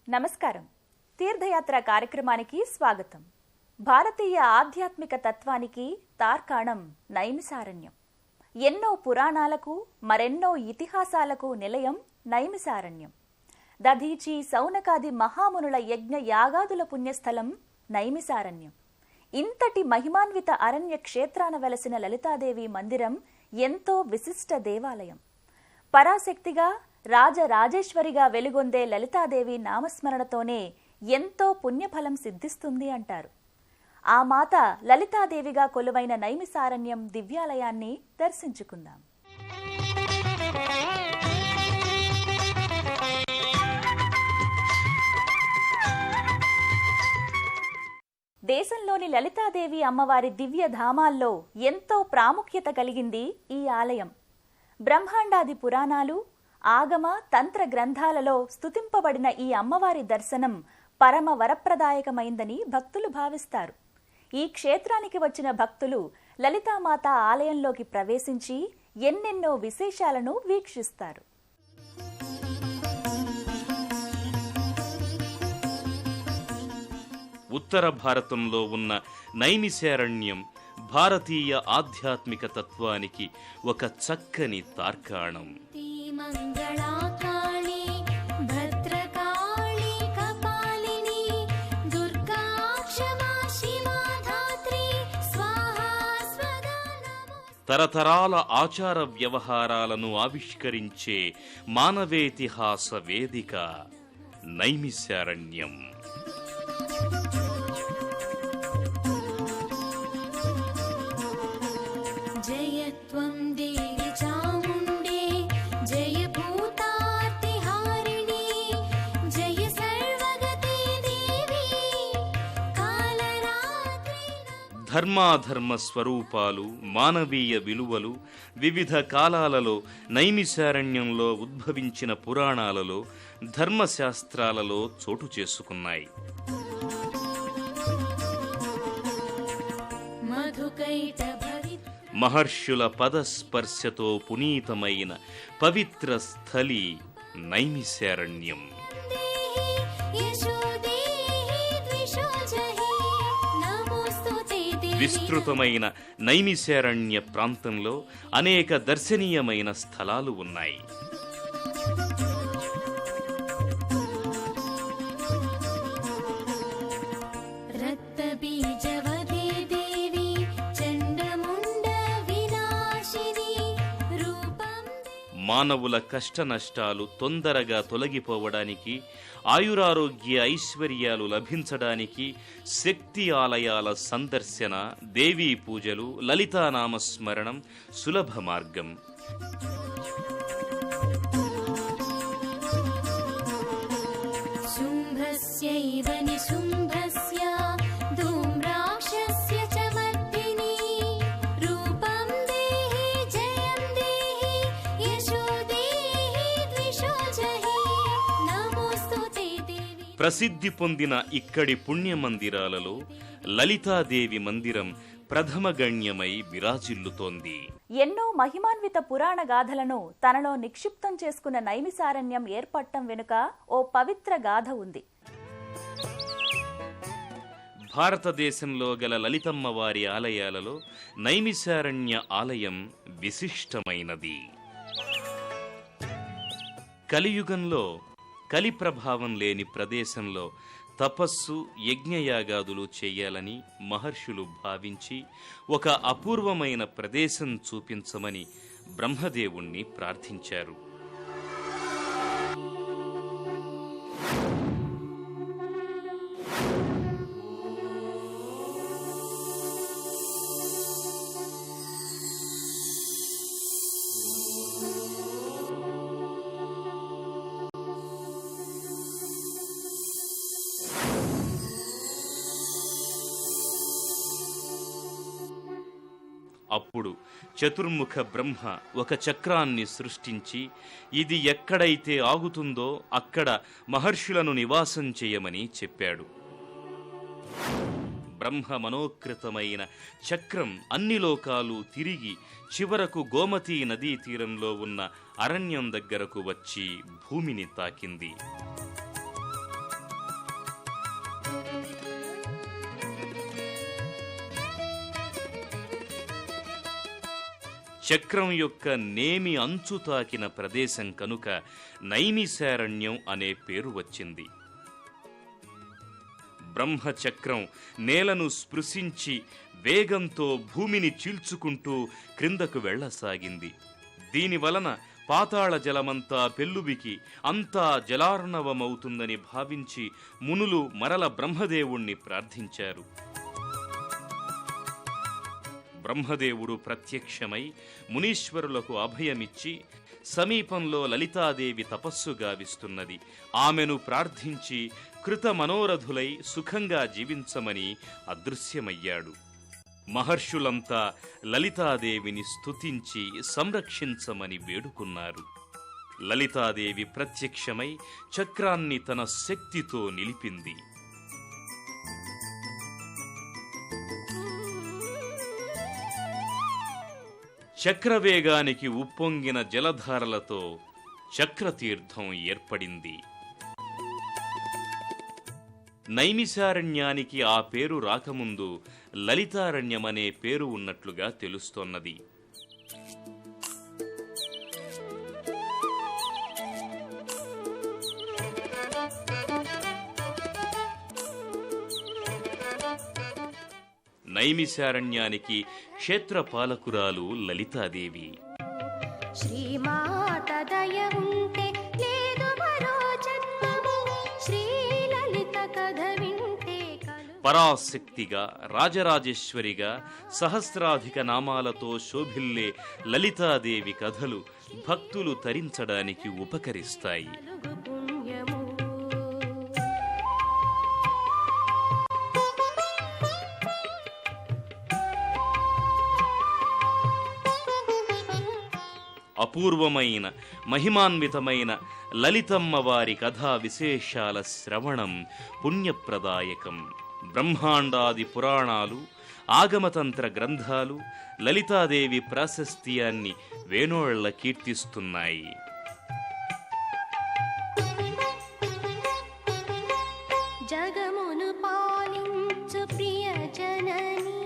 నమస్కారం. తీర్థయాత్ర కార్యక్రమానికి స్వాగతం. భారతీయ ఆధ్యాత్మిక తత్వానికి తార్కాణం నైమిసారణ్యం. ఎన్నో పురాణాలకు మరెన్నో ఇతిహాసాలకు నిలయం నైమిసారణ్యం. దధీచి సౌనకాది మహామునుల యజ్ఞ యాగాదుల పుణ్యస్థలం నైమిసారణ్యం. ఇంతటి మహిమాన్విత అరణ్య క్షేత్రాన వెలసిన లలితాదేవి మందిరం ఎంతో విశిష్ట దేవాలయం. పరాశక్తిగా రాజరాజేశ్వరిగా వెలుగొందే లలితాదేవి నామస్మరణతోనే ఎంతో పుణ్యఫలం సిద్ధిస్తుంది అంటారు. ఆ మాత లలితాదేవిగా కొలువైన నైమిసారణ్యం దివ్యాలయాన్ని దర్శించుకుందాం. దేశంలోని లలితాదేవి అమ్మవారి దివ్య ధామాల్లో ఎంతో ప్రాముఖ్యత కలిగింది ఈ ఆలయం. బ్రహ్మాండాది పురాణాలు, ఆగమ తంత్ర గ్రంథాలలో స్తుతింపబడిన ఈ అమ్మవారి దర్శనం పరమ వరప్రదాయకమైందని భక్తులు భావిస్తారు. ఈ క్షేత్రానికి వచ్చిన భక్తులు లలితామాత ఆలయంలోకి ప్రవేశించి ఎన్నెన్నో విశేషాలను వీక్షిస్తారు. ఉత్తర భారతంలో ఉన్న నైమిసారణ్యం భారతీయ ఆధ్యాత్మిక తత్వానికి ఒక చక్కని తార్కాణం. తరతరాల ఆచార వ్యవహారాలను ఆవిష్కరించే మానవేతిహాస వేదిక నైమిసారణ్యం. ధర్మాధర్మ స్వరూపాలు, మానవీయ విలువలు వివిధ కాలాలలో నైమిసారణ్యంలో ఉద్భవించిన పురాణాలలో, ధర్మశాస్త్రాలలో చోటు చేసుకున్నాయి. మహర్షుల పదస్పర్శతో పునీతమైన పవిత్ర స్థలి నైమిసారణ్యం. విస్తృతమైన నైమిసారణ్య ప్రాంతంలో అనేక దర్శనీయమైన స్థలాలు ఉన్నాయి. మానవుల కష్ట నష్టాలు తొందరగా తొలగిపోవడానికి, ఆయురారోగ్య ఐశ్వర్యాలు లభించడానికి శక్తి ఆలయాల సందర్శన, దేవీ పూజలు, లలితానామస్మరణం సులభ మార్గం. ప్రసిద్ధి పొందిన ఇక్కడి పుణ్యమందిరాలలో లలితాదేవి మందిరం ప్రథమగణ్యమై విరాజిల్లుతోంది. ఎన్నో మహిమాన్విత పురాణ గాథలను తనలో నిక్షిప్తం చేసుకున్న నైమిసారణ్యం ఏర్పడటం వెనుక ఓ పవిత్ర గాథ ఉంది. భారతదేశంలో గల లలితమ్మ వారి ఆలయాలలో నైమిసారణ్య ఆలయం విశిష్టమైనది. కలియుగంలో కలి ప్రభావం లేని ప్రదేశంలో తపస్సు, యజ్ఞయాగాదులు చేయాలని మహర్షులు భావించి ఒక అపూర్వమైన ప్రదేశం చూపించమని బ్రహ్మదేవుణ్ణి ప్రార్థించారు. అప్పుడు చతుర్ముఖ బ్రహ్మ ఒక చక్రాన్ని సృష్టించి ఇది ఎక్కడైతే ఆగుతుందో అక్కడ మహర్షులను నివాసం చేయమని చెప్పాడు. బ్రహ్మ మనోకృతమైన చక్రం అన్ని లోకాలు తిరిగి చివరకు గోమతీ నదీ తీరంలో ఉన్న అరణ్యం దగ్గరకు వచ్చి భూమిని తాకింది. చక్రం యొక్క నేమి అంచు తాకిన ప్రదేశం కనుక నైమిశారణ్యం అనే పేరు వచ్చింది. బ్రహ్మచక్రం నేలను స్పృశించి వేగంతో భూమిని చీల్చుకుంటూ క్రిందకు వెళ్లసాగింది. దీనివలన పాతాళ జలమంతా పెల్లుబికి అంతా జలార్ణవమవుతుందని భావించి మునులు మరల బ్రహ్మదేవుణ్ణి ప్రార్థించారు. బ్రహ్మదేవుడు ప్రత్యక్షమై మునీశ్వరులకు అభయమిచ్చి సమీపంలో లలితాదేవి తపస్సు గావిస్తున్నది, ఆమెను ప్రార్థించి కృత మనోరథులై సుఖంగా జీవించమని అదృశ్యమయ్యాడు. మహర్షులంతా లలితాదేవిని స్తుతించి సంరక్షించమని వేడుకున్నారు. లలితాదేవి ప్రత్యక్షమై చక్రాన్ని తన శక్తితో నిలిపింది. చక్రవేగానికి ఉప్పొంగిన జలధారలతో చక్రతీర్థం ఏర్పడింది. నైమిశారణ్యానికి ఆ పేరు రాకముందు లలితారణ్యమనే పేరు ఉన్నట్లుగా తెలుస్తోన్నది. నైమిశారణ్యానికి క్షేత్రపాలకురాలు లలితాదేవి. శ్రీమాత దయ ఉంటే లేదు మరో జన్మము, శ్రీలలిత కథ వింటే పరాశక్తిగా, రాజరాజేశ్వరిగా సహస్రాధిక నామాలతో శోభిల్లే లలితాదేవి కథలు భక్తులు తరించడానికి ఉపకరిస్తాయి. అపూర్వమైన మహిమాన్వితమైన లలితమ్మవారి కథా విశేషాల శ్రవణం పుణ్యప్రదాయకం. బ్రహ్మాండాది పురాణాలు, ఆగమతంత్ర గ్రంథాలు లలితాదేవి ప్రాశస్త్యాన్ని వేణోళ్ల కీర్తిస్తున్నాయి. జగమును పాలించు ప్రియ జననీ,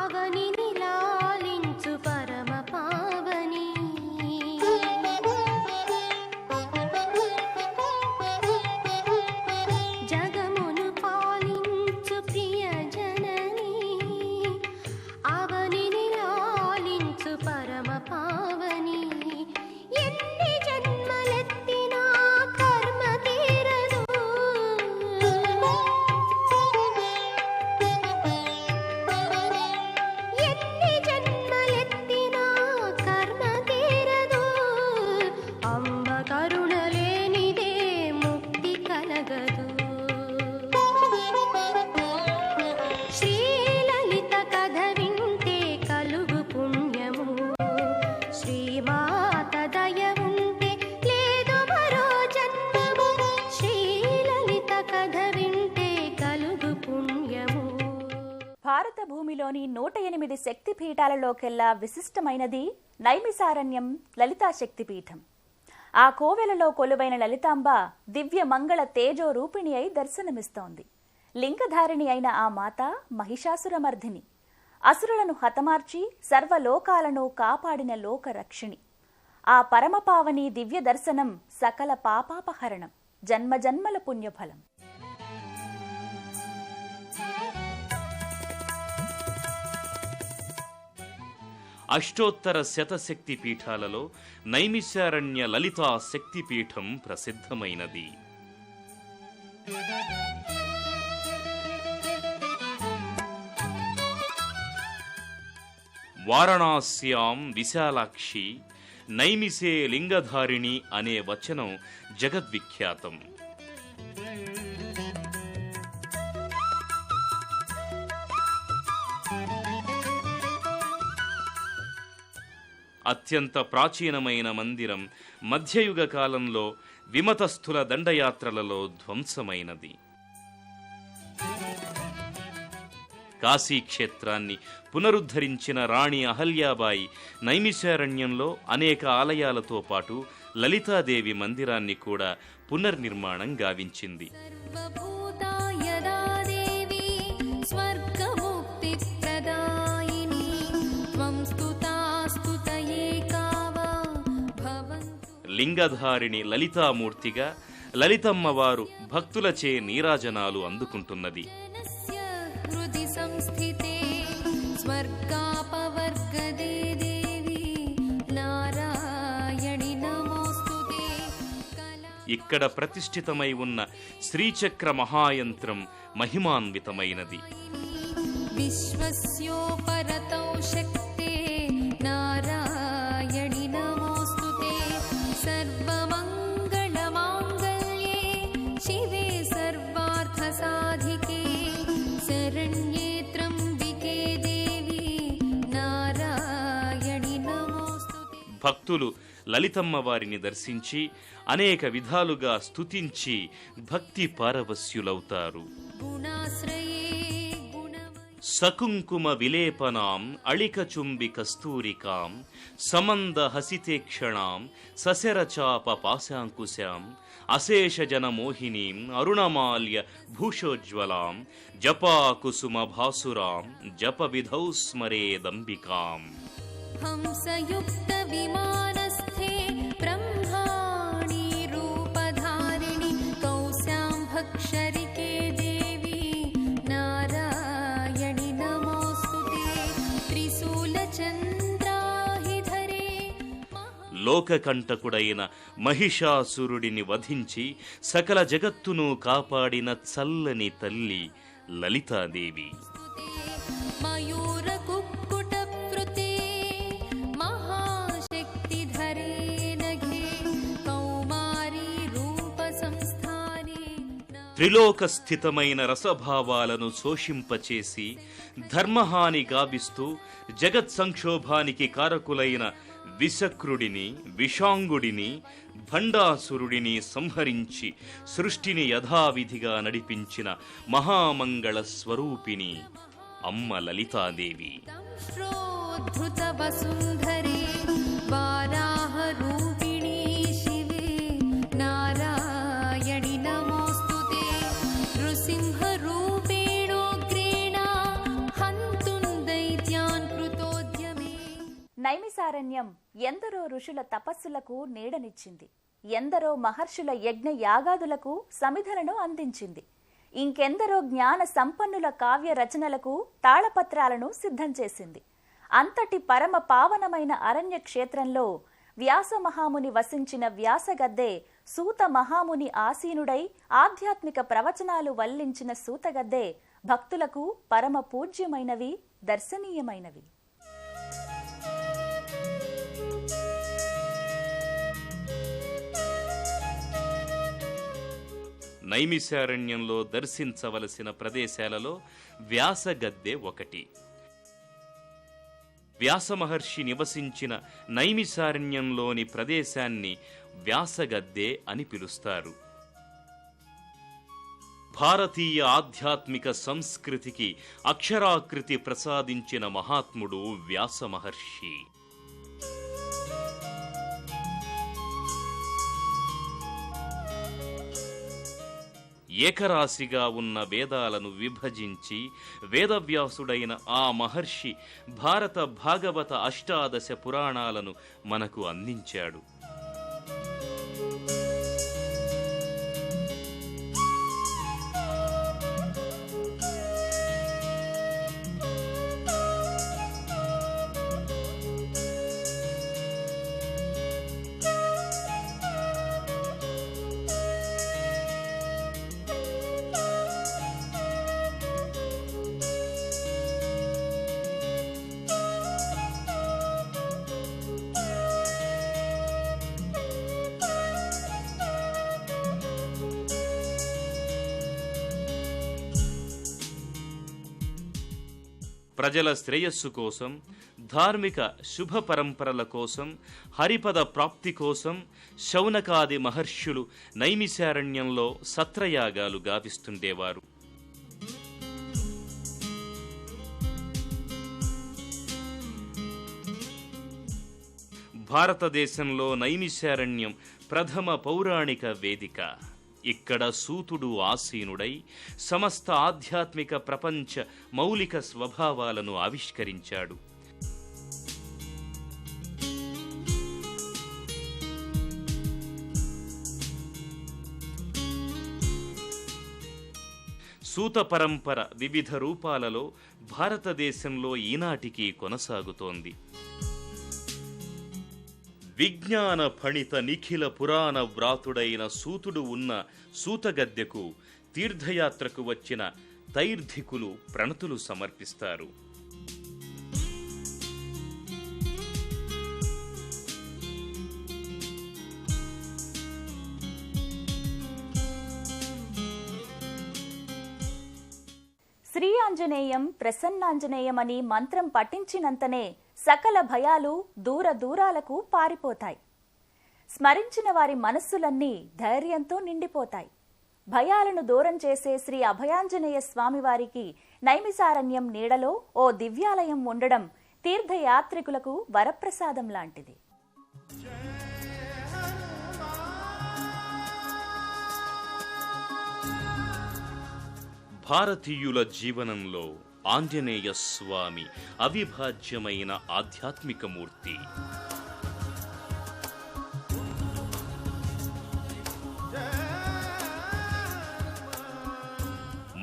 అవని నిలాలించు పరమ పావని, జగమును పాలించు ప్రియ జననీ, అవని నిలాలించు పరమ పావని, ఎన్ని జన్మలెత్తినా కర్మ తీరదు, ఎన్ని జన్మలెత్తినా కర్మ తీరదు, అమ్మ కరుణ లేనిదే ముక్తి కలగదు. శ్రీలలిత కథ వింటే కలుగు పుణ్యము, శ్రీమాత దయ ఉంటే లేదు మరో జన్మము, శ్రీలలిత కథ వింటే కలుగు పుణ్యము. భారత భూమిలోని 108 శక్తిపీఠాలలోకెల్లా విశిష్టమైనది నైమిసారణ్యం లలితా శక్తిపీఠం. ఆ కోవెలలో కొలువైన లలితాంబ దివ్య మంగళ తేజో రూపిణి అయి దర్శనమిస్తోంది. లింగధారిణి అయిన ఆ మాత మహిషాసురమర్ధిని, అసురులను హతమార్చి సర్వలోకాలను కాపాడిన లోకరక్షిణి. ఆ పరమపావని దివ్య దర్శనం సకల పాపాపహరణం, జన్మజన్మల పుణ్యఫలం. అష్టోత్తర శతశక్తి పీఠాలలో నైమిశారణ్య లలితా శక్తిపీఠం ప్రసిద్ధమైనది. వారణాస్యాం విశాలాక్షి నైమిసే లింగధారిణి అనే వచనం జగద్విఖ్యాతం. అత్యంత ప్రాచీనమైన మందిరం మధ్యయుగ కాలంలో విమతస్థుల దండయాత్రలలో ధ్వంసమైనది. కాశీక్షేత్రాన్ని పునరుద్ధరించిన రాణి అహల్యాబాయి నైమిశారణ్యంలో అనేక ఆలయాలతో పాటు లలితాదేవి మందిరాన్ని కూడా పునర్నిర్మాణం గావించింది. సర్వభూత లింగధారిణి లలితామూర్తిగా లలితమ్మవారు భక్తులచే నీరాజనాలు అందుకుంటున్నది. ఇక్కడ ప్రతిష్ఠితమై ఉన్న శ్రీచక్ర మహాయంత్రం మహిమాన్వితమైనది. విశ్వస్యోపరతౌ శక్తే నారాయణి నమోస్తుతే సర్వమంగళ మాంగళ్యే శివే సర్వార్థ సాధికే శరణ్యే త్ర్యంబికే దేవి నారాయణి నమోస్తుతే. భక్తులు లలితమ్మ వారిని దర్శించి అనేక విధాలుగా స్తుతించి భక్తి పారవస్యులవుతారు. సకుంకుమ విలేపనాం అళికచుంబి కస్తూరికాం సమంద హసితేక్షణాం సశరచాప పాశాంకుశాం అశేషజన మోహినీం అరుణమాల్య భూషోజ్వలాం జపాకుసుమ భాసురాం జప విధౌ స్మరేదంబికాం. హంసయుక్త విమానస్థే బ్రహ్మాణి రూపధారిణి కౌశాంభక్షరికే దేవి నారాయణి నమోస్తుతే త్రిశూలచంద్రాహిధరే. లోకకంటకుడైన మహిషాసురుడిని వధించి సకల జగత్తును కాపాడిన చల్లని తల్లి లలితాదేవి. త్రిలోకస్థితమైన రసభావాలను శోషింపచేసి ధర్మహాని గావిస్తూ జగత్ సంక్షోభానికి కారకులైన విశక్రుడిని విషాంగుడిని భండాసురుడిని సంహరించి సృష్టిని యథావిధిగా నడిపించిన మహామంగళ స్వరూపిణి అమ్మ లలితాదేవి. నైమిసారణ్యం ఎందరో ఋషుల తపస్సులకు నీడనిచ్చింది. ఎందరో మహర్షుల యజ్ఞ యాగాదులకు సమిధలను అందించింది. ఇంకెందరో జ్ఞాన సంపన్నుల కావ్య రచనలకు తాళపత్రాలను సిద్ధం చేసింది. అంతటి పరమ పావనమైన అరణ్య క్షేత్రంలో వ్యాస మహాముని వసించిన వ్యాసగద్దె సూత మహాముని ఆసీనుడై ఆధ్యాత్మిక ప్రవచనాలు వల్లించిన సూతగద్దె భక్తులకు పరమ పూజ్యమైనవి, దర్శనీయమైనవి. నైమిసారణ్యంలో దర్శించవలసిన ప్రదేశాలలో వ్యాసగద్దె ఒకటి. వ్యాసమహర్షి నివసించిన నైమిసారణ్యంలోని ప్రదేశాన్ని వ్యాసగద్దె అని పిలుస్తారు. భారతీయ ఆధ్యాత్మిక సంస్కృతికి అక్షరాకృతి ప్రసాదించిన మహాత్ముడు వ్యాసమహర్షి. ఏకరాశిగా ఉన్న వేదాలను విభజించి వేదవ్యాసుడైన ఆ మహర్షి భారత భాగవత అష్టాదశ పురాణాలను మనకు అందించాడు. ప్రజల శ్రేయస్సు కోసం, ధార్మిక శుభ పరంపరల కోసం, హరిపద ప్రాప్తి కోసం శౌనకాది మహర్షులు నైమిసారణ్యంలో సత్రయాగాలు గావిస్తుండేవారు. భారతదేశంలో నైమిసారణ్యం ప్రథమ పౌరాణిక వేదిక. ఇక్కడ సూతుడు ఆసీనుడై సమస్త ఆధ్యాత్మిక ప్రపంచ మౌలిక స్వభావాలను ఆవిష్కరించాడు. సూత పరంపర వివిధ రూపాలలో భారతదేశంలో ఈనాటికి కొనసాగుతోంది. విజ్ఞాన ఫణిత నిఖిల పురాణ వ్రాతుడైన సూతుడు ఉన్న సూతగద్దెకు తీర్థయాత్రకు వచ్చిన తైర్ధికులు ప్రణతులు సమర్పిస్తారు. శ్రీ ఆంజనేయం ప్రసన్నాంజనేయం అని మంత్రం పఠించినంతనే సకల భయాలు దూర దూరాలకు పారిపోతాయి. స్మరించిన వారి మనస్సులన్నీ ధైర్యంతో నిండిపోతాయి. భయాలను దూరం చేసే శ్రీ అభయాంజనేయ స్వామివారికి నైమిసారణ్యం నీడలో ఓ దివ్యాలయం ఉండడం తీర్థయాత్రికులకు వరప్రసాదం లాంటిది. భారతీయుల జీవనంలో ఆంజనేయ స్వామి అవిభాజ్యమైన ఆధ్యాత్మిక మూర్తి.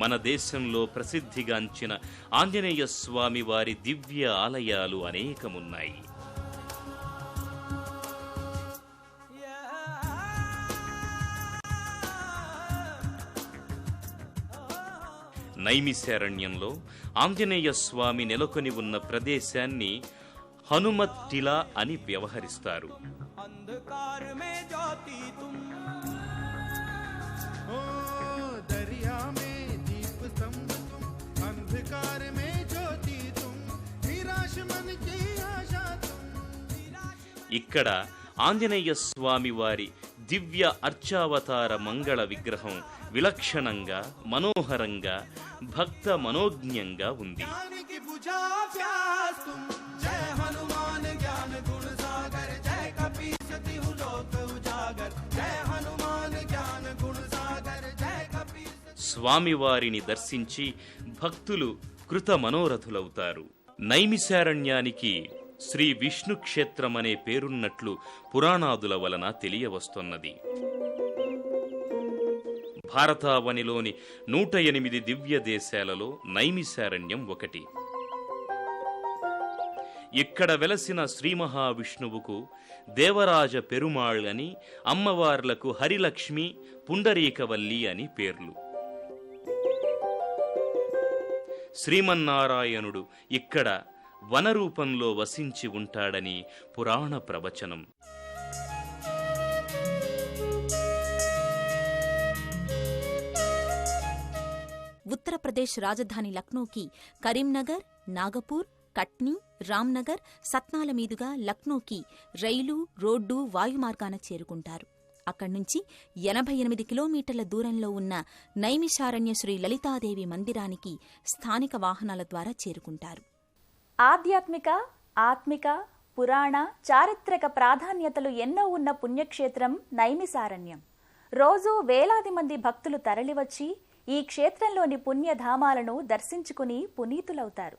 మన దేశంలో ప్రసిద్ధిగాంచిన ఆంజనేయ స్వామి వారి దివ్య ఆలయాలు అనేకమున్నాయి. నైమిశారణ్యంలో ఆంజనేయ స్వామి నెలకొని ఉన్న ప్రదేశాన్ని హనుమత్ టిలా అని వ్యవహరిస్తారు. ఇక్కడ ఆంజనేయ స్వామి వారి దివ్య అర్చావతార మంగళ విగ్రహం విలక్షణంగా మనోహరంగా భక్త మనోజ్ఞంగా ఉంది. స్వామివారిని దర్శించి భక్తులు కృత మనోరథులవుతారు. నైమిశారణ్యానికి శ్రీ విష్ణు క్షేత్రం అనే పేరున్నట్లు పురాణాదుల వలన తెలియవస్తున్నది. భారతావనిలోని 108 దివ్య దేశాలలో నైమిశారణ్యం ఒకటి. ఇక్కడ వెలసిన శ్రీ మహావిష్ణువుకు దేవరాజ పెరుమాళ్ అని, అమ్మవార్లకు హరిలక్ష్మి, పుండరీకవల్లి అని పేర్లు. శ్రీమన్నారాయణుడు ఇక్కడ వనరూపంలో వసించి ఉంటాడని పురాణ ప్రవచనం. ఉత్తరప్రదేశ్ రాజధాని లక్నోకి కరీంనగర్, నాగపూర్, కట్నీ, రామ్నగర్, సత్నాల మీదుగా లక్నోకి రైలు, రోడ్డు, వాయుమార్గాన చేరుకుంటారు. అక్కడి నుంచి 88 కిలోమీటర్ల దూరంలో ఉన్న నైమిషారణ్య శ్రీ లలితాదేవి మందిరానికి స్థానిక వాహనాల ద్వారా చేరుకుంటారు. ఆధ్యాత్మిక, ఆత్మిక, పురాణ, చారిత్రక ప్రాధాన్యతలు ఎన్నో ఉన్న పుణ్యక్షేత్రం నైమిసారణ్యం. రోజూ వేలాది మంది భక్తులు తరలివచ్చి ఈ క్షేత్రంలోని పుణ్యధామాలను దర్శించుకుని పునీతులవుతారు.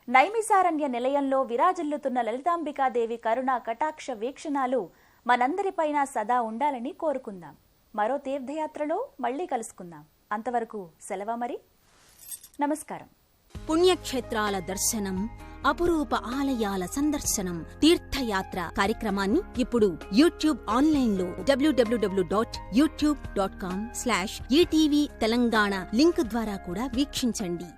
నైమిసారణ్య నిలయంలో విరాజిల్లుతున్న లలితాంబికాదేవి కరుణా కటాక్ష వీక్షణాలు మనందరిపైన సదా ఉండాలని కోరుకుందాం. మరో తీర్థయాత్రలో మళ్లీ కలుసుకుందాం. అంతవరకు సెలవు మరి. నమస్కారం. పుణ్యక్షేత్రాల దర్శనం, అపురూప ఆలయాల సందర్శనం, తీర్థయాత్ర కార్యక్రమాన్ని ఇప్పుడు యూట్యూబ్ ఆన్లైన్లో www.youtube.com/ETV తెలంగాణ లింక్ ద్వారా కూడా వీక్షించండి.